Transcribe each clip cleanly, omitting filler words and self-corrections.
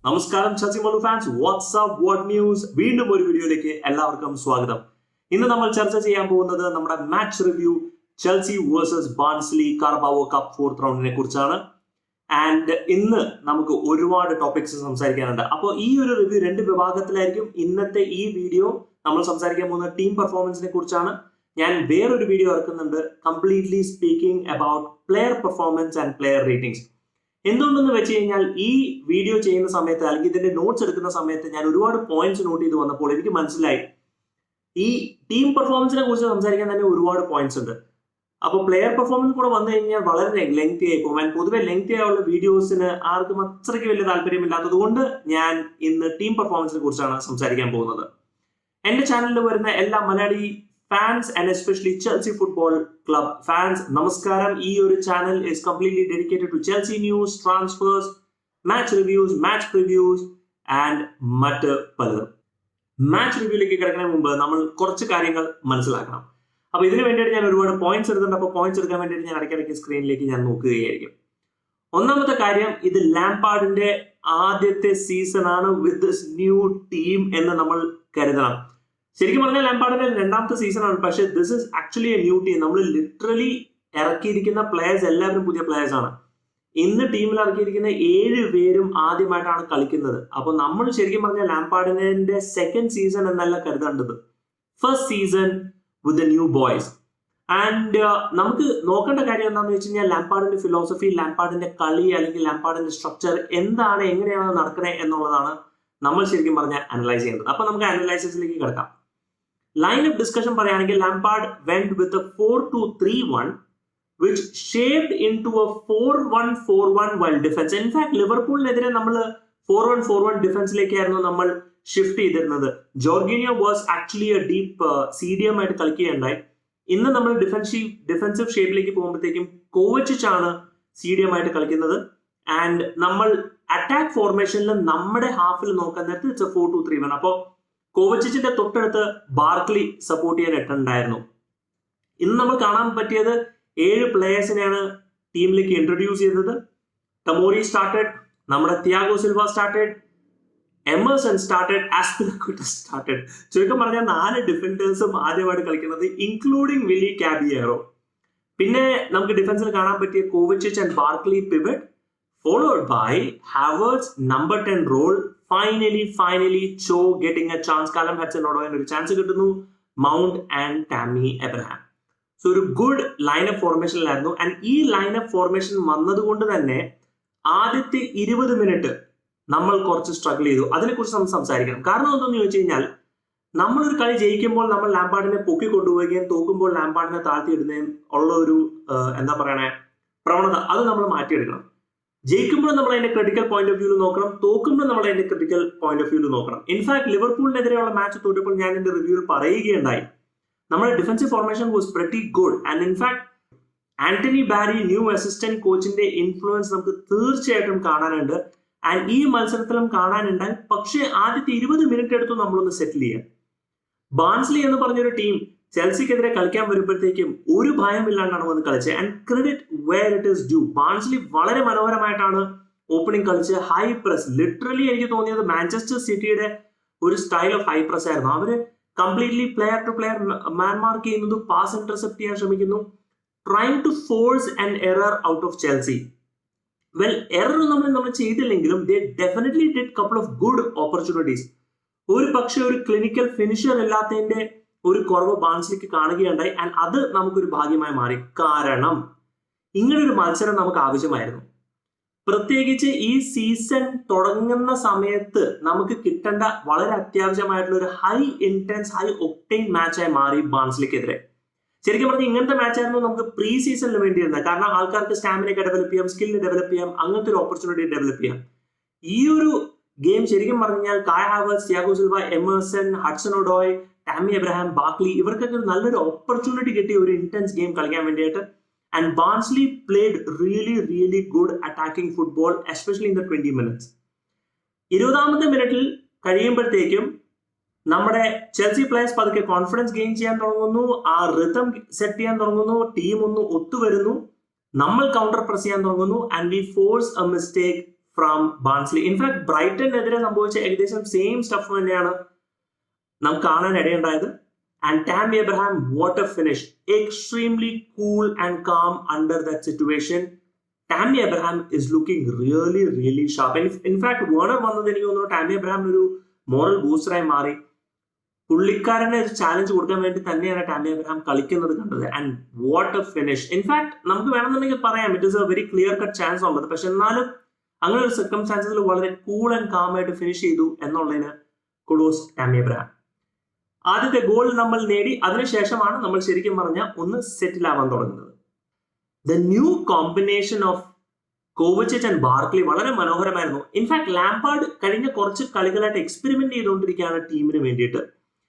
നമസ്കാരം Chelsea Malu fans, WhatsApp what news. വീണ്ടും ഒരു വീഡിയോയിലേക്ക് എല്ലാവർക്കും സ്വാഗതം. ഇന്ന് നമ്മൾ ചർച്ച ചെയ്യാൻ പോകുന്നത് നമ്മുടെ match review Chelsea versus Barnsley Carabao cup 4th റൗണ്ടിനെ കുറിച്ചാണ്. ആൻഡ് ഇന്ന് നമുക്ക് ഒരുപാട് ടോപ്പിക്സ് സംസാരിക്കാനുണ്ട്. അപ്പോൾ ഈ ഒരു റിവ്യൂ രണ്ട് വിഭാഗത്തിലായിരിക്കും. ഇന്നത്തെ ഈ വീഡിയോ നമ്മൾ സംസാരിക്കാൻ പോകുന്ന ടീം പെർഫോമൻസിനെ കുറിച്ചാണ്. ഞാൻ വേറൊരു വീഡിയോ ഇറക്കുന്നുണ്ട്, completely speaking about player performance and player ratings. എന്തുകൊണ്ടെന്ന് വെച്ച് കഴിഞ്ഞാൽ ഈ വീഡിയോ ചെയ്യുന്ന സമയത്ത് അല്ലെങ്കിൽ ഇതിന്റെ നോട്ട്സ് എടുക്കുന്ന സമയത്ത് ഞാൻ ഒരുപാട് പോയിന്റ്സ് നോട്ട് ചെയ്ത് വന്നപ്പോൾ എനിക്ക് മനസ്സിലായി ഈ ടീം പെർഫോമൻസിനെ കുറിച്ച് സംസാരിക്കാൻ തന്നെ ഒരുപാട് പോയിന്റ്സ് ഉണ്ട്. അപ്പോൾ പ്ലെയർ പെർഫോമൻസ് കൂടെ വന്നു കഴിഞ്ഞാൽ വളരെ ലെങ്തി ആയി പോകും. പൊതുവെ ലെങ്തി ആയുള്ള വീഡിയോസിന് ആർക്കും അത്രയ്ക്ക് വലിയ താല്പര്യമില്ലാത്തത് കൊണ്ട് ഞാൻ ഇന്ന് ടീം പെർഫോമൻസിനെ കുറിച്ചാണ് സംസാരിക്കാൻ പോകുന്നത്. എന്റെ ചാനലിൽ വരുന്ന എല്ലാ Malayali fans and especially Chelsea Football Club fans, നമസ്കാരം. ഈ ഒരു channel is completely dedicated to Chelsea news, transfers, match reviews, match previews and മറ്റ് പലതും. മാച്ച് റിവ്യൂയിലേക്ക് കിടക്കുന്നതിന് മുമ്പ് നമ്മൾ കുറച്ച് കാര്യങ്ങൾ മനസ്സിലാക്കണം. അപ്പോൾ ഇതിനു വേണ്ടിയിട്ട് ഞാൻ ഒരുപാട് പോയിന്റ്സ് എടുത്തിട്ടുണ്ട്. അപ്പോൾ പോയിന്റ്സ് എടുക്കാൻ വേണ്ടിയിട്ട് ഞാൻ ഇടയ്ക്കിടയ്ക്ക് സ്ക്രീനിലേക്ക് ഞാൻ നോക്കുകയായിരിക്കും. ഒന്നാമത്തെ കാര്യം, ഇത് ലാംപാർഡിന്റെ ആദ്യത്തെ സീസൺ ആണ് വിത്ത് ദിസ് ന്യൂ ടീം എന്ന് നമ്മൾ കരുതണം. ശരിക്കും പറഞ്ഞാൽ ലാംപാർഡിന്റെ രണ്ടാമത്തെ സീസൺ ആണ്, പക്ഷേ this is actually A new team. നമ്മൾ ലിറ്ററലി ഇറക്കിയിരിക്കുന്ന പ്ലേയേഴ്സ് എല്ലാവരും പുതിയ പ്ലേയേഴ്സ് ആണ്. ഇന്ന് ടീമിൽ ഇറക്കിയിരിക്കുന്ന 7 പേരും ആദ്യമായിട്ടാണ് കളിക്കുന്നത്. അപ്പൊ നമ്മൾ ശരിക്കും പറഞ്ഞാൽ ലാംപാർഡിന്റെ സെക്കൻഡ് സീസൺ എന്നല്ല കരുതേണ്ടത്, first season with the new boys. And നമുക്ക് നോക്കേണ്ട കാര്യം എന്താണെന്ന് വെച്ച് കഴിഞ്ഞാൽ ലാംപാർഡിന്റെ ഫിലോസഫി, ലാംപാർഡിന്റെ കളി അല്ലെങ്കിൽ ലാംപാർഡിന്റെ സ്ട്രക്ചർ എന്താണ്, എങ്ങനെയാണ് നടക്കണേ എന്നുള്ളതാണ് നമ്മൾ ശരിക്കും പറഞ്ഞാൽ അനലൈസ് ചെയ്യേണ്ടത്. അപ്പൊ നമുക്ക് അനലൈസിസിലേക്ക് കിടക്കാം. ലൈനപ്പ് ഡിസ്കഷൻ പറയുകയാണെങ്കിൽ Lampard went with 4-2-3-1 which shaped into a 4-1-4-1 while defense. In fact, ലിവർപൂളിനെതിരെ നമ്മൾ 4-1-4-1 ഡിഫൻസിലേക്കായിരുന്നു നമ്മൾ ഷിഫ്റ്റ് ചെയ്തിരുന്നത്. Jorginho was actually a deep CDM ആയിട്ട് കളിക്കുകയുണ്ടായി. ഇന്ന് നമ്മൾ ഡിഫൻസീവ് ഷേപ്പിലേക്ക് പോകുമ്പോഴത്തേക്കും കോവച്ചിച്ച് ആണ് CDM ആയിട്ട് കളിക്കുന്നത്. ആൻഡ് നമ്മൾ അറ്റാക്ക് ഫോർമേഷനിൽ നമ്മുടെ ഹാഫിൽ നോക്കാൻ നേരത്ത് ഇറ്റ്സ് 4-2-3-1. അപ്പോൾ കോവച്ചിച്ചിന്റെ തൊട്ടടുത്ത് ബാർക്ലി സപ്പോർട്ട് ചെയ്യാൻ എട്ടുണ്ടായിരുന്നു. ഇന്ന് നമ്മൾ കാണാൻ പറ്റിയത് 7 പ്ലേയേഴ്സിനെയാണ് ടീമിലേക്ക് ഇൻട്രൊഡ്യൂസ് ചെയ്തത്. ടമോറി സ്റ്റാർട്ടഡ്, നമ്മുടെ Thiago Silva started, Emerson started, Azpilicueta started. ചുരുക്കം പറഞ്ഞാൽ 4 ഡിഫൻഡേഴ്സും ആദ്യമായിട്ട് കളിക്കുന്നത്, ഇൻക്ലൂഡിംഗ് വില്ലി കാബിയേറോ. പിന്നെ നമുക്ക് ഡിഫൻസിൽ കാണാൻ പറ്റിയ കോവച്ചിച്ച് and Barkley pivot, followed by Havertz number 10 role. Finally Cho getting a chance. Callum Hudson-Odoi ഒരു ചാൻസ് കിട്ടുന്നു. Mount and Tammy Abraham. So ഒരു ഗുഡ് ലൈനപ്പ് ഫോർമേഷനിലായിരുന്നു. ആൻഡ് ഈ ലൈനപ്പ് ഫോർമേഷൻ വന്നതുകൊണ്ട് തന്നെ ആദ്യത്തെ 20 മിനിറ്റ് നമ്മൾ കുറച്ച് സ്ട്രഗിൾ ചെയ്തു. അതിനെക്കുറിച്ച് നമ്മൾ സംസാരിക്കണം. കാരണം എന്താണെന്ന് ചോദിച്ചു കഴിഞ്ഞാൽ, നമ്മളൊരു കളി ജയിക്കുമ്പോൾ നമ്മൾ ലാംപാർഡിനെ പൊക്കി കൊണ്ടുപോവുകയും തോക്കുമ്പോൾ ലാംപാർഡിനെ താഴ്ത്തിയിടുന്നതും ഉള്ള ഒരു എന്താ പറയണേ പ്രവണത, അത് നമ്മൾ മാറ്റിയെടുക്കണം. ജയിക്കുമ്പോൾ നമ്മൾ അതിന്റെ ക്രിട്ടിക്കൽ പോയിന്റ് ഓഫ് വ്യൂവിൽ നോക്കണം, തോക്കുമ്പോൾ നമ്മൾ അതിന്റെ ക്രിട്ടിക്കൽ പോയിന്റ് ഓഫ് വ്യൂവിൽ നോക്കണം. ഇൻഫാക്ട് ലിവർപൂളിനെതിരെയുള്ള മാച്ച് തോറ്റപ്പോൾ ഞാൻ എന്റെ റിവ്യൂവിൽ പറയുകയുണ്ടായി, നമ്മുടെ defensive formation was pretty good. And in fact Anthony Barry new assistant കോച്ചിന്റെ ഇൻഫ്ലുവൻസ് നമുക്ക് തീർച്ചയായിട്ടും കാണാനുണ്ട്. ആൻഡ് ഈ മത്സരത്തിലും കാണാനുണ്ടായി. പക്ഷേ ആദ്യത്തെ 20 മിനിറ്റ് എടുത്തു നമ്മളൊന്ന് സെറ്റിൽ ചെയ്യാൻ. ബാർൺസ്ലി എന്ന് പറഞ്ഞൊരു ടീം ചെൽസിക്കെതിരെ കളിക്കാൻ വരുമ്പോഴത്തേക്കും ഒരു ഭയമില്ലാണ്ടാണ് വന്ന് കളിച്ചത്. And credit where it is due. Barnsley വളരെ മനോഹരമായിട്ടാണ് ഓപ്പണിംഗ് കളിച്ച്. ഹൈ പ്രസ്, ലിറ്ററലി എനിക്ക് തോന്നിയത് മാഞ്ചസ്റ്റർ സിറ്റിയുടെ ഒരു സ്റ്റൈൽ ഓഫ് ഹൈ പ്രസ് ആയിരുന്നു. അവര് completely player to player man mark ചെയ്യുന്നു, പാസ് ഇന്റർസെപ്റ്റ് ചെയ്യാൻ ശ്രമിക്കുന്നു, trying to force an error out of Chelsea. Well, error നമ്മൾ ചെയ്തില്ലെങ്കിലും they definitely did couple of good opportunities. ഒരു പക്ഷേ ഒരു ക്ലിനിക്കൽ ഫിനിഷർ ഇല്ലാത്തതിന്റെ ഒരു കുറവ് ബാർൺസ്ലിക്ക് കാണുകയുണ്ടായി. ആൻഡ് അത് നമുക്കൊരു ഭാഗ്യമായി മാറി. കാരണം ഇങ്ങനൊരു മത്സരം നമുക്ക് ആവശ്യമായിരുന്നു. പ്രത്യേകിച്ച് ഈ സീസൺ തുടങ്ങുന്ന സമയത്ത് നമുക്ക് കിട്ടേണ്ട വളരെ അത്യാവശ്യമായിട്ടുള്ള ഒരു ഹൈ ഇന്റൻസ് ഹൈ ഒക്ടെയിൻ മാച്ചായി മാറി ബാർൺസ്ലിക്കെതിരെ. ശരിക്കും പറഞ്ഞാൽ ഇങ്ങനത്തെ മാച്ചായിരുന്നു നമുക്ക് പ്രീ സീസണിന് വേണ്ടിയിരുന്നത്. കാരണം ആൾക്കാർക്ക് സ്റ്റാമിനയൊക്കെ ഡെവലപ്പ് ചെയ്യാം, സ്കില്ല് ഡെവലപ്പ് ചെയ്യാം, അങ്ങനത്തെ ഒരു ഓപ്പർച്യൂണിറ്റി ഡെവലപ്പ് ചെയ്യാം. ഈ ഒരു ഗെയിം ശരിക്കും പറഞ്ഞാൽ Kai Havertz, Thiago Silva, Emerson, Hudson-Odoi, Tammy Abraham, Barkley ഇവർക്കൊക്കെ നല്ലൊരു ഓപ്പർച്യൂണിറ്റി കിട്ടിയ ഒരു ഇന്റൻസ് ഗെയിം കളിക്കാൻ വേണ്ടിയിട്ട്. And Barnsley played really good attacking football, especially in the 20 minutes. 20ാമത്തെ മിനിറ്റിൽ കഴിയുമ്പോഴത്തേക്കും നമ്മുടെ ചെൽസി പ്ലേയേഴ്സ് പതുക്കെ കോൺഫിഡൻസ് ഗെയിൻ ചെയ്യാൻ തുടങ്ങുന്നു, ആ റിതം സെറ്റ് ചെയ്യാൻ തുടങ്ങുന്നു, ടീം ഒന്ന് ഒത്തുവരുന്നു, നമ്മൾ കൗണ്ടർ പ്രസ് ചെയ്യാൻ തുടങ്ങുന്നു. And we force a mistake from Barnsley. In fact ബ്രൈറ്റനെതിരെ സംഭവിച്ച ഏകദേശം സെയിം സ്റ്റഫ് തന്നെയാണ് നമുക്ക് കാണാൻ ഇടയുണ്ടായത്. And Tammy Abraham, what a finish. Extremely cool and calm under that situation. Tammy Abraham is looking really, really sharp. And in fact, Warner വന്നത് എനിക്ക് തോന്നുന്നു Tammy Abraham ഒരു മോറൽ ബൂസ്റ്ററായി മാറി. പുള്ളിക്കാരനെ ഒരു ചാലഞ്ച് കൊടുക്കാൻ വേണ്ടി തന്നെയാണ് ടാമി അബ്രഹാം കളിക്കുന്നത് കണ്ടത്. And what A finish. In fact നമുക്ക് വേണമെന്നുണ്ടെങ്കിൽ പറയാം it is A very clear cut chance ഉള്ളത്. പക്ഷെ എന്നാലും അങ്ങനെ ഒരു സർക്കംസ്റ്റാൻസസിൽ വളരെ കൂൾ ആൻഡ് കാം ആയിട്ട് ഫിനിഷ് ചെയ്തു എന്നുള്ളതിന് കുഡോസ് ടാമി അബ്രഹാം. ആദ്യത്തെ ഗോൾ നമ്മൾ നേടി. അതിനുശേഷമാണ് നമ്മൾ ശരിക്കും പറഞ്ഞ ഒന്ന് സെറ്റിൽ ആവാൻ തുടങ്ങുന്നത്. The new combination of കോവച്ചിച്ച് and Barkley വളരെ മനോഹരമായിരുന്നു. ഇൻഫാക്ട് ലാംപാർഡ് കഴിഞ്ഞ കുറച്ച് കളികളായിട്ട് എക്സ്പെരിമെന്റ് ചെയ്തുകൊണ്ടിരിക്കുകയാണ് ടീമിന് വേണ്ടിയിട്ട്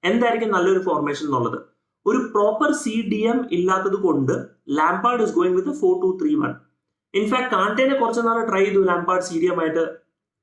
എന്തായിരിക്കും നല്ലൊരു ഫോർമേഷൻ എന്നുള്ളത്. ഒരു പ്രോപ്പർ CDM ഇല്ലാത്തത് കൊണ്ട് Lampard is going with 4-2-3-1. In fact കാണ്ടേനെ കുറച്ച് നാൾ ട്രൈ ചെയ്തു ലാംപാർഡ് CDM ആയിട്ട്.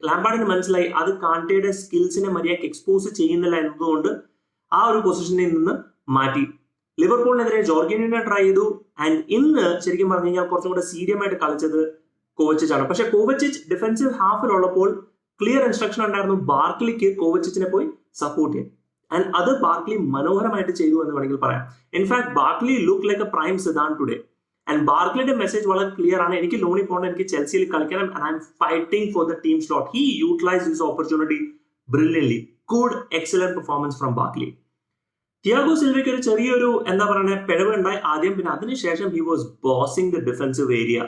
ലാംപാർഡിന് മനസ്സിലായി അത് കാണ്ടയുടെ സ്കിൽസിനെ മര്യാദയ്ക്ക് എക്സ്പോസ് ചെയ്യുന്നില്ല എന്നതുകൊണ്ട് ആ ഒരു പൊസിഷനിൽ നിന്ന് മാറ്റി. ലിവർപൂളിനെതിരെ ജോർഗിനിനെ ട്രൈ ചെയ്തു. ആൻഡ് ഇന്ന് ശരിക്കും പറഞ്ഞു കഴിഞ്ഞാൽ കുറച്ചും കൂടെ CDM ആയിട്ട് കളിച്ചത് കോവച്ചിച്ച് ആണ്. പക്ഷെ കോവച്ചിച്ച് ഡിഫൻസീവ് ഹാഫിലുള്ളപ്പോൾ ക്ലിയർ ഇൻസ്ട്രക്ഷൻ ഉണ്ടായിരുന്നു ബാർക്ലിക്ക് കോവച്ചിച്ചിനെ പോയി സപ്പോർട്ട് ചെയ്യാൻ. ആൻഡ് അത് ബാർക്ലി മനോഹരമായിട്ട് ചെയ്തു എന്ന് വേണമെങ്കിൽ പറയാം. In fact Barkley look like a prime Zidane today. And ബാർക്ലിയുടെ മെസ്സേജ് വളരെ ക്ലിയർ ആണ്. എനിക്ക് ലോണി പോകണം, എനിക്ക് ചെൽസിയിൽ കളിക്കണം. And I'm fighting for the team slot. He utilise this opportunity brilliantly. Good excellent performance from Barkley. Thiago സിൽവയ്ക്ക് ഒരു ചെറിയൊരു എന്താ പറയുക പിഴവ് ഉണ്ടായി ആദ്യം. പിന്നെ അതിനുശേഷം he was bossing the defensive area.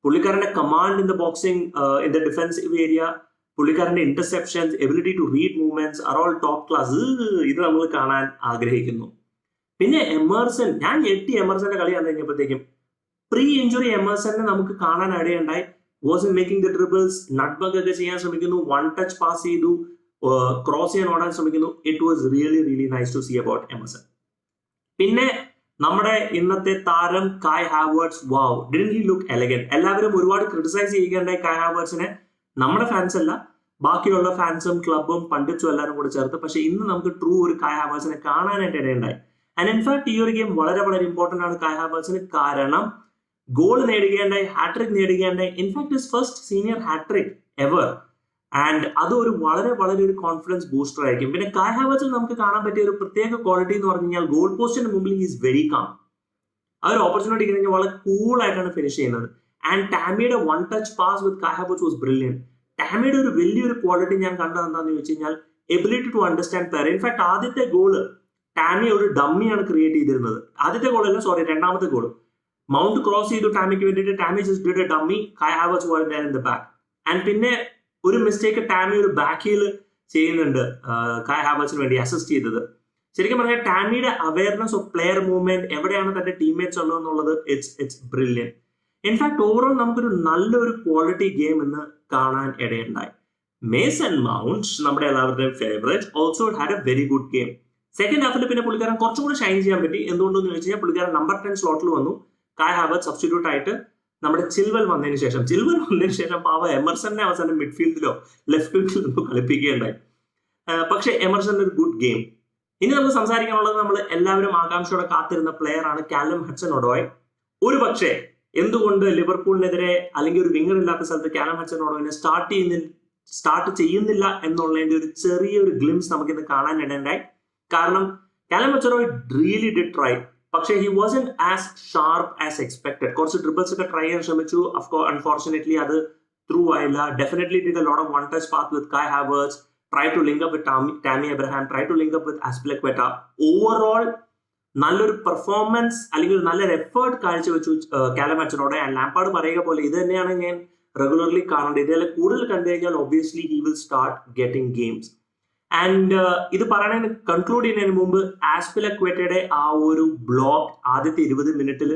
പുള്ളിക്കാരന്റെ command in the boxing in the defensive area, പുള്ളിക്കാരന്റെ interceptions, ability to read movements are all top class. ഇത് നമ്മൾ കാണാൻ ആഗ്രഹിക്കുന്നു. പിന്നെ എമേഴ്സൺ, ഞാൻ ഞെട്ടി എമേഴ്സന്റെ കളി കണ്ടു കഴിഞ്ഞപ്പോഴത്തേക്കും. പ്രീ ഇഞ്ചുറി എമേഴ്സനെ നമുക്ക് കാണാൻ ഇടയുണ്ടായി. Was in making the dribbles, nutmeg ഒക്കെ ചെയ്യാൻ ശ്രമിക്കുന്നു, വൺ ടച്ച് പാസ് ചെയ്തു, ക്രോസ് ചെയ്യാൻ ഓടാൻ ശ്രമിക്കുന്നു. It was really really nice to see about Emerson. പിന്നെ നമ്മുടെ ഇന്നത്തെ താരം Kai Havertz. Wow, didn't he look elegant. എല്ലാവരും ഒരുപാട് ക്രിട്ടിസൈസ് ചെയ്യുകയുണ്ടായി കായ് ഹാവേർട്സിനെ. നമ്മുടെ ഫാൻസ് അല്ല, ബാക്കിയുള്ള ഫാൻസും ക്ലബും പണ്ഡിറ്റ്സും എല്ലാവരും കൂടെ ചേർത്ത്. പക്ഷെ ഇന്ന് നമുക്ക് ട്രൂ ഒരു കായ് ഹാവേർട്സിനെ കാണാനായിട്ട് ഇടയുണ്ടായി. ആൻഡ് ഇൻഫാക്ട് ഈ ഒരു ഗെയിം വളരെ വളരെ ഇമ്പോർട്ടന്റ് ആണ് കായ് ഹാവേർട്സിന്. കാരണം ഗോൾ നേടുകയുണ്ടായി, ഹാട്രിക് നേടുകയുണ്ടായി. In fact his first senior hattrick ever. And അത് ഒരു വളരെ വളരെ ഒരു കോൺഫിഡൻസ് ബൂസ്റ്റർ ആയിരിക്കും. പിന്നെ കായ് ഹാവേർട്സിൽ നമുക്ക് കാണാൻ പറ്റിയ ഒരു പ്രത്യേക ക്വാളിറ്റി എന്ന് പറഞ്ഞു കഴിഞ്ഞാൽ ഗോൾ പോസ്റ്റിന് മുമ്പിൽ ഹി ഈസ് വെരി കാം. ആ ഒരു ഓപ്പർച്യൂണിറ്റി കഴിഞ്ഞാൽ വളരെ കൂൾ ആയിട്ടാണ് ഫിനിഷ് ചെയ്യുന്നത്. ആൻഡ് ടാമിയുടെ one touch pass with Kai Havertz was brilliant. ടാമിയുടെ ഒരു വലിയൊരു ക്വാളിറ്റി ഞാൻ കണ്ടത് എന്താണെന്ന് ചോദിച്ചു കഴിഞ്ഞാൽ ability to understand player. In fact ആദ്യത്തെ ഗോള് ടാമി ഒരു ഡമ്മിയാണ് ക്രിയേറ്റ് ചെയ്തിരുന്നത്. ആദ്യത്തെ ഗോളല്ല, സോറി, രണ്ടാമത്തെ ഗോൾ മൗണ്ട് ക്രോസ് ചെയ്തു ടാമിക്ക് വേണ്ടിയിട്ട്. Tammy just did a dummy, Kai Havertz was there in the back. And പിന്നെ ഒരു മിസ്റ്റേക്ക് ടാമി ഒരു ബാക്ക് ഹീൽ ചെയ്യുന്നുണ്ട് കായ് ഹാവേർട്സിന് വേണ്ടി അസിസ്റ്റ് ചെയ്തത്. ശരിക്കും പറഞ്ഞാൽ ടാമിയുടെ അവയർനെസ് ഓഫ് പ്ലെയർ മൂവ്മെന്റ്, എവിടെയാണ് തന്റെ ടീംമേറ്റ്സ് ഉള്ളതെന്നുള്ളത് ഇറ്റ്സ് ബ്രില്യന്റ്. ഇൻഫാക്ട് ഓവറോൾ നമുക്കൊരു നല്ലൊരു ക്വാളിറ്റി ഗെയിം ഇന്ന് കാണാൻ ഇടയുണ്ടായി. മേസൺ മൗണ്ട്, നമ്മുടെ എല്ലാവരുടെയും favourite, also had A very good game. Second ഹാഫിൽ പിന്നെ പുള്ളിക്കാരൻ കുറച്ചും കൂടി ഷൈൻ ചെയ്യാൻ പറ്റി. എന്തുകൊണ്ടെന്ന് ചോദിച്ചു കഴിഞ്ഞാൽ പുള്ളിക്കാരൻ നമ്പർ 10 സ്ലോട്ടിൽ വന്നു. കായ് ഹാവേർട്സ് സബ്സ്റ്റിറ്റ്യൂട്ട് ആയിട്ട് നമ്മുടെ ചിൽവൽ വന്നതിന് ശേഷം പാവ എമർസനെ അവസാനം മിഡ്ഫീൽഡിലോ ലെഫ്റ്റ് വിങ്ങിലോ കളിപ്പിക്കുകയുണ്ടായി. പക്ഷെ എമർസൺ ഒരു ഗുഡ് ഗെയിം. ഇനി നമുക്ക് സംസാരിക്കാനുള്ളത് നമ്മൾ എല്ലാവരും ആകാംക്ഷയോടെ കാത്തിരുന്ന പ്ലെയർ ആണ് കാലം ഹഡ്സൺ-ഒഡോയ്. ഒരു പക്ഷേ എന്തുകൊണ്ട് ലിവർപൂളിനെതിരെ അല്ലെങ്കിൽ ഒരു വിങ്ങർ ഇല്ലാത്ത സ്ഥലത്ത് കാലം ഹഡ്സൺ-ഒഡോയിനെ സ്റ്റാർട്ട് ചെയ്യുന്നില്ല എന്നുള്ളതിന്റെ ഒരു ചെറിയൊരു ഗ്ലിംസ് നമുക്കിന്ന് കാണാൻ ഇടയുണ്ടായി. കാരണം Callum Hudson-Odoi really did try, പക്ഷേ he wasn't as sharp as expected. കുറച്ച് ഡ്രിബിൾസ് ഒക്കെ ട്രൈ ചെയ്യാൻ ശ്രമിച്ചു. അൺഫോർച്ചുനേറ്റ്ലി അത് ത്രൂ ആയില്ല. Definitely did a lot of one touch pass with Kai Havertz, try to link up with Tammy Abraham, try to link up with Azpilicueta. Overall നല്ലൊരു performance അല്ലെങ്കിൽ നല്ലൊരു effort കാഴ്ചവെച്ചു കാലം Hudson-Odoi. And Lampard പറയുക പോലെ ഇത് തന്നെയാണ് ഞാൻ റെഗുലർലി കാണേണ്ടത്. ഇതെല്ലാം കൂടുതൽ കണ്ടു കഴിഞ്ഞാൽ obviously he will start getting games. And ഇത് പറയുന്നതിന് കൺക്ലൂഡ് ചെയ്യുന്നതിന് മുമ്പ് ആസ്പിലിക്വെറ്റയുടെ ആ ഒരു ബ്ലോക്ക് ആദ്യത്തെ 20 മിനിറ്റിൽ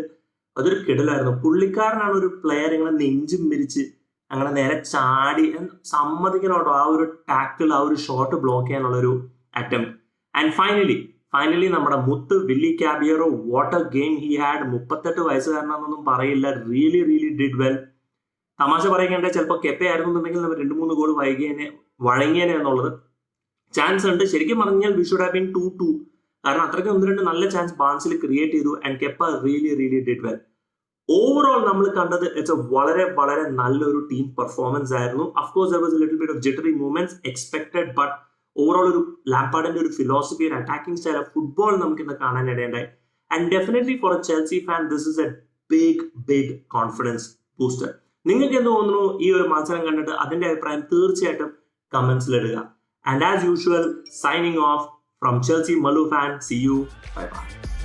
അതൊരു കിടലായിരുന്നു. പുള്ളിക്കാരനാണ് ഒരു പ്ലെയർ ഇങ്ങനെ നെഞ്ചും മിരിച്ച് അങ്ങനെ നേരെ ചാടി സമ്മതിക്കണം കേട്ടോ. ആ ഒരു ടാക്കിൾ, ആ ഒരു ഷോട്ട് ബ്ലോക്ക് ചെയ്യാനുള്ള ഒരു അറ്റംപ്റ്റ്. ആൻഡ് ഫൈനലി നമ്മുടെ മുത്ത് Willy Caballero, what a game he had. 38 വയസ്സുകാരനാണെന്നൊന്നും പറയില്ല. Really really did well. തമാശ പറയുകയാണെങ്കിൽ ചിലപ്പോൾ കെപ്പ ആയിരുന്നുണ്ടെങ്കിൽ നമ്മൾ 2-3 ഗോൾ വഴങ്ങിയേനെ എന്നുള്ളത് ചാൻസ് ഉണ്ട്. ശരിക്കും പറഞ്ഞാൽ വി ഷുഡ് ഹാവ് ബീൻ 2-2. കാരണം അത്രയ്ക്ക് 1-2 നല്ല ചാൻസ് ബാൺസിൽ ക്രിയേറ്റ് ചെയ്തു. And Kepa really really did well. Overall നമ്മൾ കണ്ടത് ഇറ്റ്സ് എ വളരെ വളരെ നല്ലൊരു ടീം പെർഫോമൻസ് ആയിരുന്നു. Of course there was a little bit of jittery movements expected, but overall ഒരു ലാംപാർഡിന്റെ ഒരു ഫിലോസഫി, ഒരു അറ്റാക്കിംഗ് സ്റ്റൈൽ ഓഫ് ഫുട്ബോൾ നമുക്ക് ഇന്ന് കാണാൻ ഇടയുണ്ടായി. And definitely for a Chelsea fan this is a big confidence booster. നിങ്ങൾക്ക് എന്ത് തോന്നുന്നു ഈ ഒരു മത്സരം കണ്ടിട്ട്? അതിന്റെ അഭിപ്രായം തീർച്ചയായിട്ടും കമന്റ്സിൽ ഇടുക. And as usual, signing off from Chelsea Mallu fan. See you. Bye bye.